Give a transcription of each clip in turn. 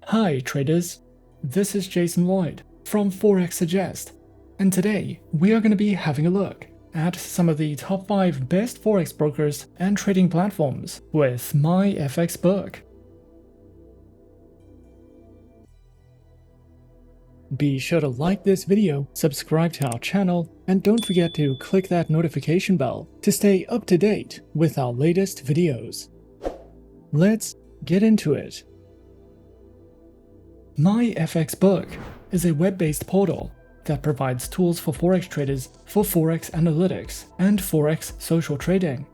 Hi traders, this is Jason Lloyd from Forexsuggest, and today we are going to be having a look at some of the top 5 best Forex brokers and trading platforms with Myfxbook. Be sure to like this video, subscribe to our channel, and don't forget to click that notification bell to stay up to date with our latest videos. Let's get into it. Myfxbook is a web-based portal that provides tools for Forex traders for Forex analytics and Forex social trading.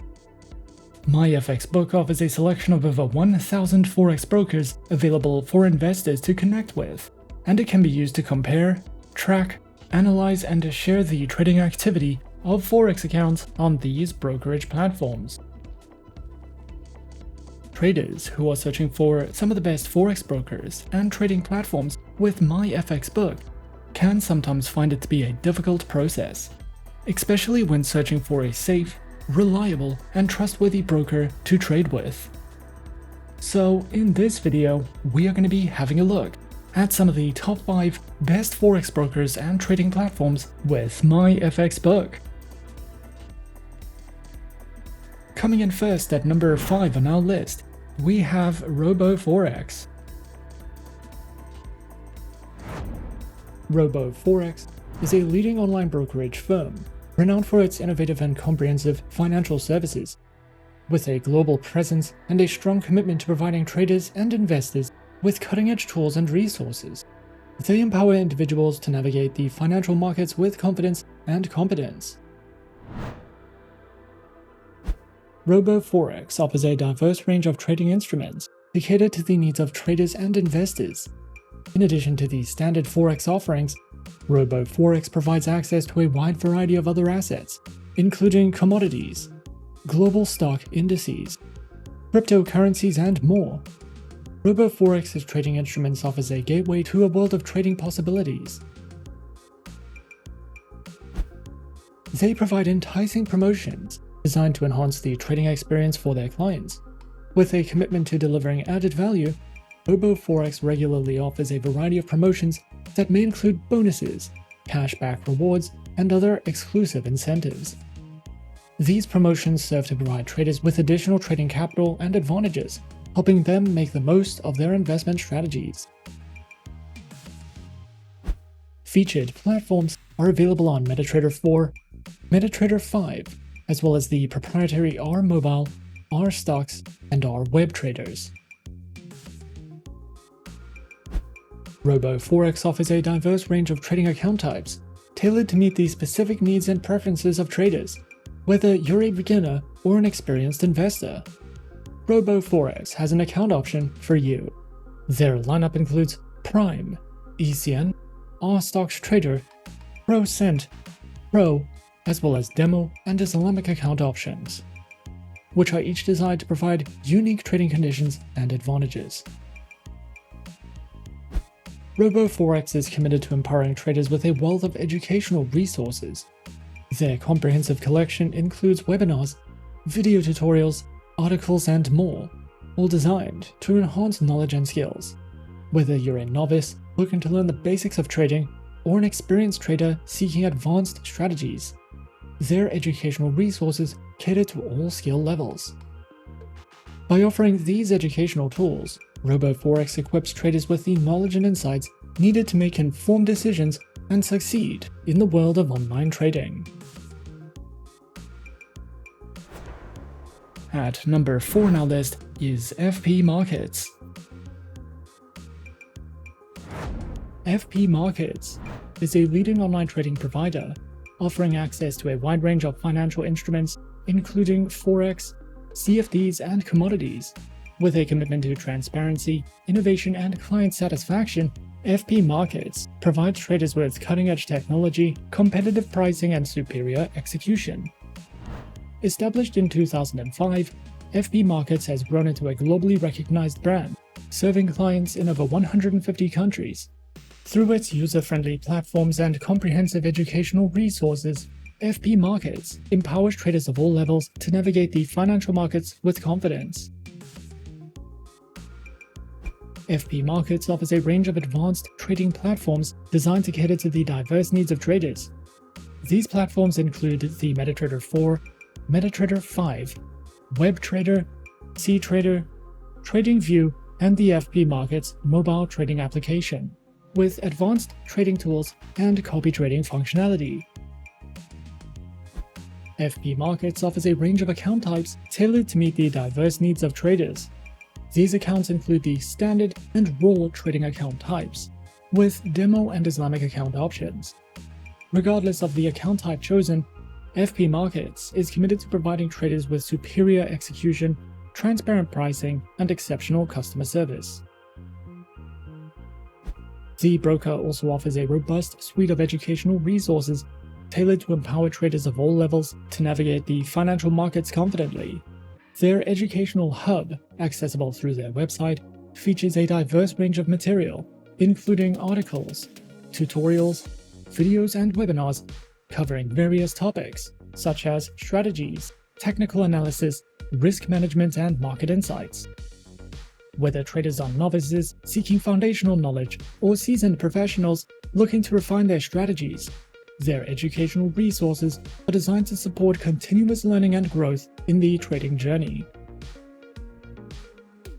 Myfxbook offers a selection of over 1,000 Forex brokers available for investors to connect with, and it can be used to compare, track, analyze, and share the trading activity of Forex accounts on these brokerage platforms. Traders who are searching for some of the best Forex brokers and trading platforms with Myfxbook can sometimes find it to be a difficult process, especially when searching for a safe, reliable, and trustworthy broker to trade with. So in this video, we are going to be having a look at some of the top 5 best Forex brokers and trading platforms with Myfxbook. Coming in first at number 5 on our list, we have RoboForex. RoboForex is a leading online brokerage firm renowned for its innovative and comprehensive financial services. With a global presence and a strong commitment to providing traders and investors with cutting-edge tools and resources, they empower individuals to navigate the financial markets with confidence and competence. RoboForex offers a diverse range of trading instruments to cater to the needs of traders and investors. In addition to the standard Forex offerings, RoboForex provides access to a wide variety of other assets, including commodities, global stock indices, cryptocurrencies, and more. RoboForex's trading instruments offers a gateway to a world of trading possibilities. They provide enticing promotions designed to enhance the trading experience for their clients. With a commitment to delivering added value, RoboForex regularly offers a variety of promotions that may include bonuses, cashback rewards, and other exclusive incentives. These promotions serve to provide traders with additional trading capital and advantages, helping them make the most of their investment strategies. Featured platforms are available on MetaTrader 4, MetaTrader 5, as well as the proprietary R Mobile, R Stocks, and R Web traders. RoboForex offers a diverse range of trading account types, tailored to meet the specific needs and preferences of traders, whether you're a beginner or an experienced investor. RoboForex has an account option for you. Their lineup includes Prime, ECN, R Stocks Trader, Pro Cent, Pro, as well as Demo and Islamic account options, which are each designed to provide unique trading conditions and advantages. RoboForex is committed to empowering traders with a wealth of educational resources. Their comprehensive collection includes webinars, video tutorials, articles, and more, all designed to enhance knowledge and skills. Whether you're a novice looking to learn the basics of trading or an experienced trader seeking advanced strategies, their educational resources cater to all skill levels. By offering these educational tools, RoboForex equips traders with the knowledge and insights needed to make informed decisions and succeed in the world of online trading. At number 4 on our list is FP Markets. FP Markets is a leading online trading provider, offering access to a wide range of financial instruments, including Forex, CFDs, and commodities. With a commitment to transparency, innovation, and client satisfaction, FP Markets provides traders with cutting-edge technology, competitive pricing, and superior execution. Established in 2005, FP Markets has grown into a globally recognized brand, serving clients in over 150 countries. Through its user-friendly platforms and comprehensive educational resources, FP Markets empowers traders of all levels to navigate the financial markets with confidence. FP Markets offers a range of advanced trading platforms designed to cater to the diverse needs of traders. These platforms include the MetaTrader 4, MetaTrader 5, WebTrader, CTrader, TradingView, and the FP Markets mobile trading application, with advanced trading tools and copy trading functionality. FP Markets offers a range of account types tailored to meet the diverse needs of traders. These accounts include the standard and raw trading account types, with demo and Islamic account options. Regardless of the account type chosen, FP Markets is committed to providing traders with superior execution, transparent pricing, and exceptional customer service. The broker also offers a robust suite of educational resources tailored to empower traders of all levels to navigate the financial markets confidently. Their educational hub, accessible through their website, features a diverse range of material, including articles, tutorials, videos, and webinars covering various topics such as strategies, technical analysis, risk management, and market insights. Whether traders are novices seeking foundational knowledge or seasoned professionals looking to refine their strategies, their educational resources are designed to support continuous learning and growth in the trading journey.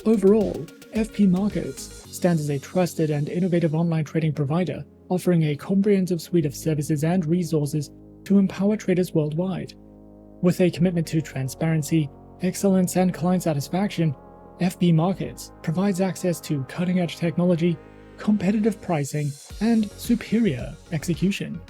Overall, FP Markets stands as a trusted and innovative online trading provider, offering a comprehensive suite of services and resources to empower traders worldwide. With a commitment to transparency, excellence, and client satisfaction, FP Markets provides access to cutting-edge technology, competitive pricing, and superior execution.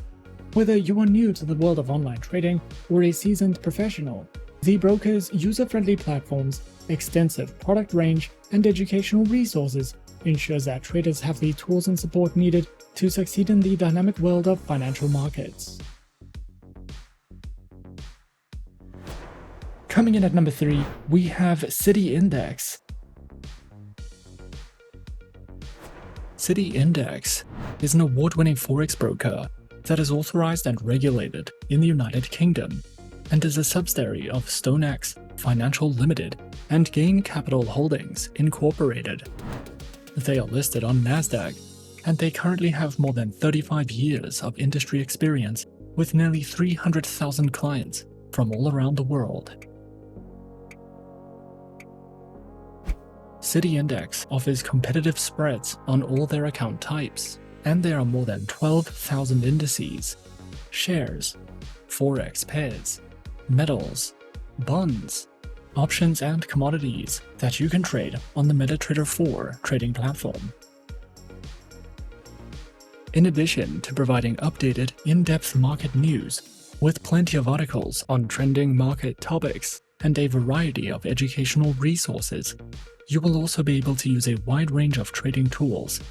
Whether you are new to the world of online trading or a seasoned professional, the broker's user-friendly platforms, extensive product range, and educational resources ensures that traders have the tools and support needed to succeed in the dynamic world of financial markets. Coming in at number 3, we have City Index. City Index is an award-winning Forex broker that is authorized and regulated in the United Kingdom and is a subsidiary of StoneX Financial Limited and Gain Capital Holdings Incorporated. They are listed on NASDAQ, and they currently have more than 35 years of industry experience with nearly 300,000 clients from all around the world. City Index offers competitive spreads on all their account types, and there are more than 12,000 indices, shares, Forex pairs, metals, bonds, options, and commodities that you can trade on the MetaTrader 4 trading platform. In addition to providing updated, in-depth market news with plenty of articles on trending market topics and a variety of educational resources, you will also be able to use a wide range of trading tools,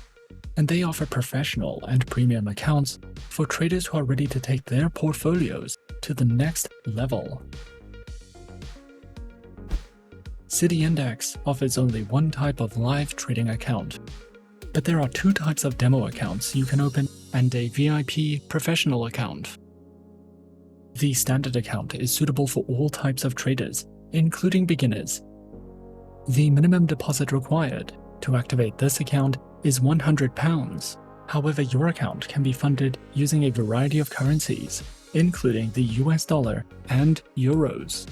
and they offer professional and premium accounts for traders who are ready to take their portfolios to the next level. City Index offers only one type of live trading account, but there are 2 types of demo accounts you can open and a VIP professional account. The standard account is suitable for all types of traders, including beginners. The minimum deposit required to activate this account is £100. However, your account can be funded using a variety of currencies, including the US dollar and euros.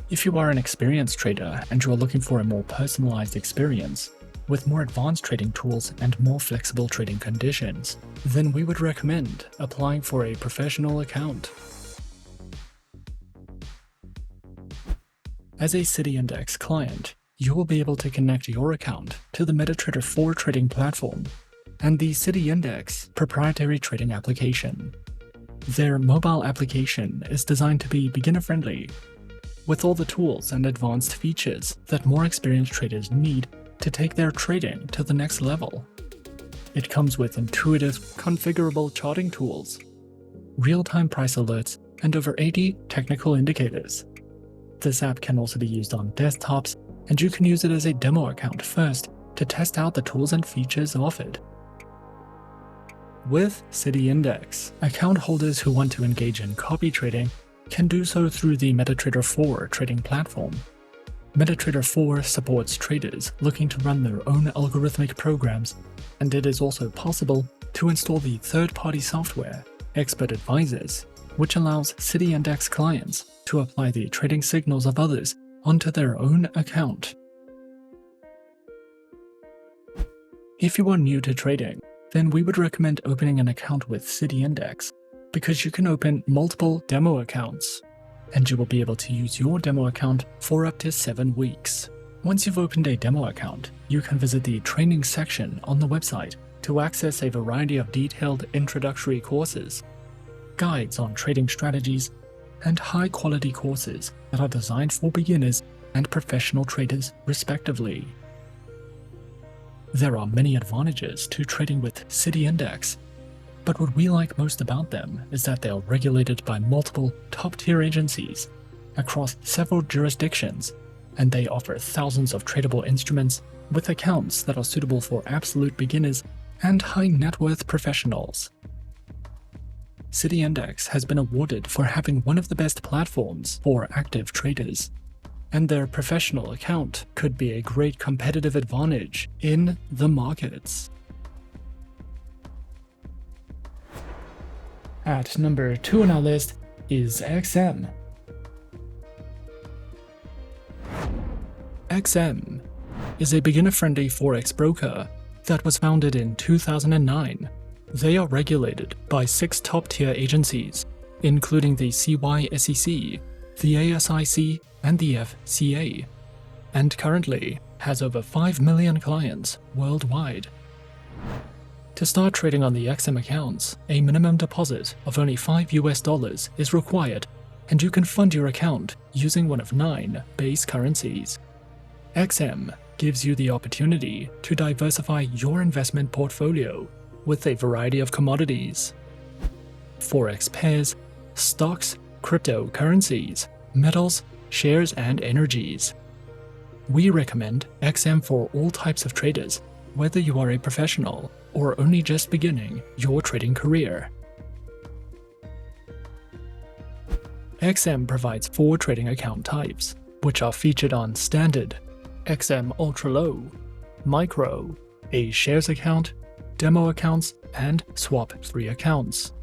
If you are an experienced trader and you are looking for a more personalized experience, with more advanced trading tools and more flexible trading conditions, then we would recommend applying for a professional account. As a City Index client, you will be able to connect your account to the MetaTrader 4 trading platform and the City Index proprietary trading application. Their mobile application is designed to be beginner-friendly, with all the tools and advanced features that more experienced traders need to take their trading to the next level. It comes with intuitive, configurable charting tools, real-time price alerts, and over 80 technical indicators. This app can also be used on desktops, and you can use it as a demo account first to test out the tools and features offered. With City Index, account holders who want to engage in copy trading can do so through the MetaTrader 4 trading platform. MetaTrader 4 supports traders looking to run their own algorithmic programs, and it is also possible to install the third-party software, Expert Advisors, which allows CityIndex clients to apply the trading signals of others onto their own account. If you are new to trading, then we would recommend opening an account with CityIndex, because you can open multiple demo accounts, and you will be able to use your demo account for up to 7 weeks. Once you've opened a demo account, you can visit the training section on the website to access a variety of detailed introductory courses, guides on trading strategies, and high-quality courses that are designed for beginners and professional traders respectively. There are many advantages to trading with CityIndex, but what we like most about them is that they are regulated by multiple top-tier agencies across several jurisdictions, and they offer thousands of tradable instruments with accounts that are suitable for absolute beginners and high-net-worth professionals. CityIndex has been awarded for having one of the best platforms for active traders, and their professional account could be a great competitive advantage in the markets. At number 2 on our list is XM. XM is a beginner-friendly Forex broker that was founded in 2009. They are regulated by 6 top-tier agencies, including the CYSEC, the ASIC, and the FCA, and currently has over 5 million clients worldwide. To start trading on the XM accounts, a minimum deposit of only $5 is required, and you can fund your account using one of 9 base currencies. XM gives you the opportunity to diversify your investment portfolio with a variety of commodities, Forex pairs, stocks, cryptocurrencies, metals, shares, and energies. We recommend XM for all types of traders, whether you are a professional or only just beginning your trading career. XM provides 4 trading account types, which are featured on Standard, XM Ultra Low, Micro, a shares account, demo accounts, and swap-free accounts.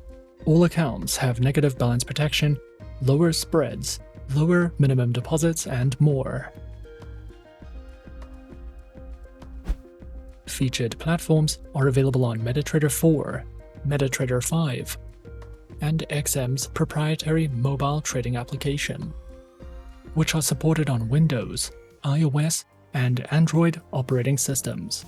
All accounts have negative balance protection, lower spreads, lower minimum deposits, and more. Featured platforms are available on MetaTrader 4, MetaTrader 5, and XM's proprietary mobile trading application, which are supported on Windows, iOS, and Android operating systems.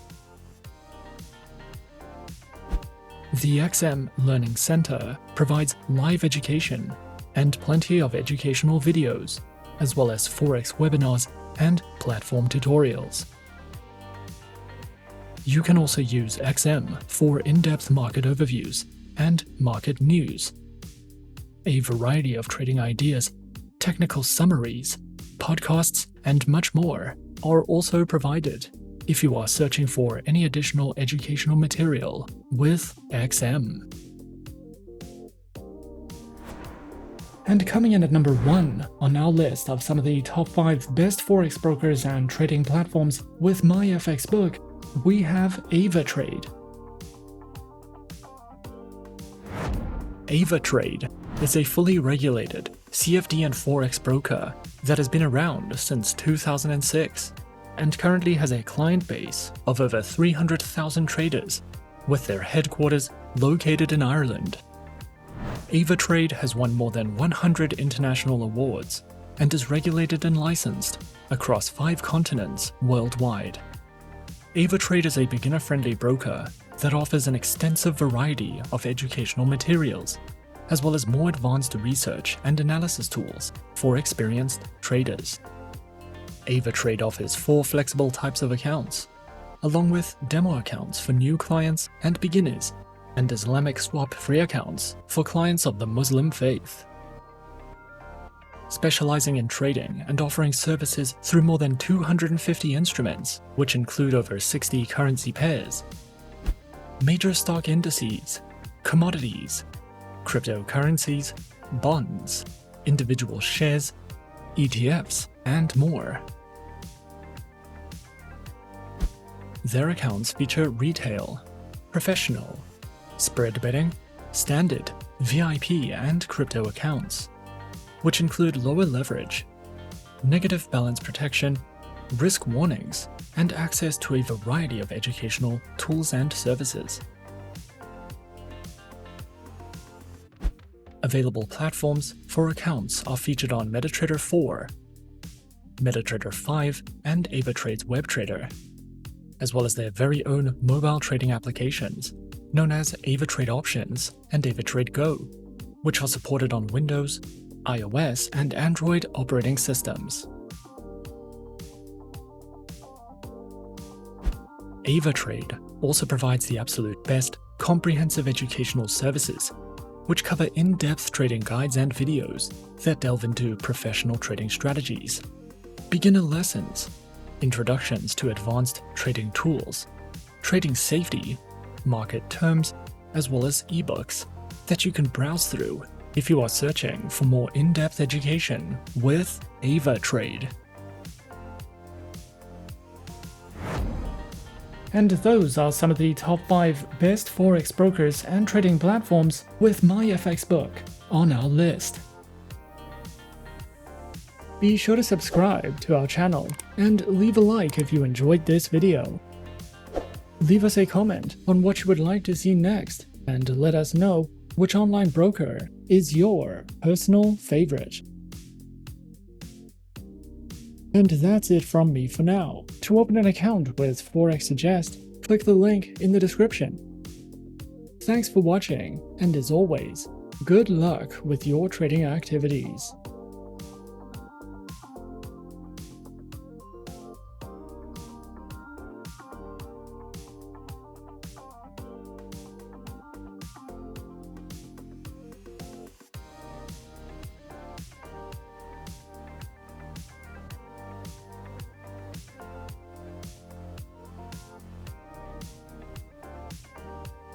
The XM Learning Center provides live education and plenty of educational videos, as well as Forex webinars and platform tutorials. You can also use XM for in-depth market overviews and market news. A variety of trading ideas, technical summaries, podcasts, and much more are also provided if you are searching for any additional educational material with XM. And coming in at number 1 on our list of some of the top 5 best Forex brokers and trading platforms with Myfxbook, we have Avatrade. Avatrade is a fully regulated CFD and Forex broker that has been around since 2006 and currently has a client base of over 300,000 traders, with their headquarters located in Ireland. Avatrade has won more than 100 international awards and is regulated and licensed across 5 continents worldwide. Avatrade is a beginner-friendly broker that offers an extensive variety of educational materials, as well as more advanced research and analysis tools for experienced traders. Avatrade offers 4 flexible types of accounts, along with demo accounts for new clients and beginners, and Islamic swap-free accounts for clients of the Muslim faith. Specializing in trading and offering services through more than 250 instruments, which include over 60 currency pairs, major stock indices, commodities, cryptocurrencies, bonds, individual shares, ETFs, and more. Their accounts feature retail, professional, spread betting, standard, VIP, and crypto accounts, which include lower leverage, negative balance protection, risk warnings, and access to a variety of educational tools and services. Available platforms for accounts are featured on MetaTrader 4, MetaTrader 5, and Avatrade's WebTrader, as well as their very own mobile trading applications, known as Avatrade Options and Avatrade Go, which are supported on Windows, iOS, and Android operating systems. Avatrade also provides the absolute best comprehensive educational services, which cover in-depth trading guides and videos that delve into professional trading strategies, beginner lessons, introductions to advanced trading tools, trading safety, market terms, as well as ebooks that you can browse through if you are searching for more in-depth education with Avatrade. And those are some of the top 5 best Forex brokers and trading platforms with Myfxbook on our list. Be sure to subscribe to our channel and leave a like if you enjoyed this video. Leave us a comment on what you would like to see next and let us know which online broker is your personal favorite. And that's it from me for now. To open an account with Forexsuggest, click the link in the description. Thanks for watching, and as always, good luck with your trading activities.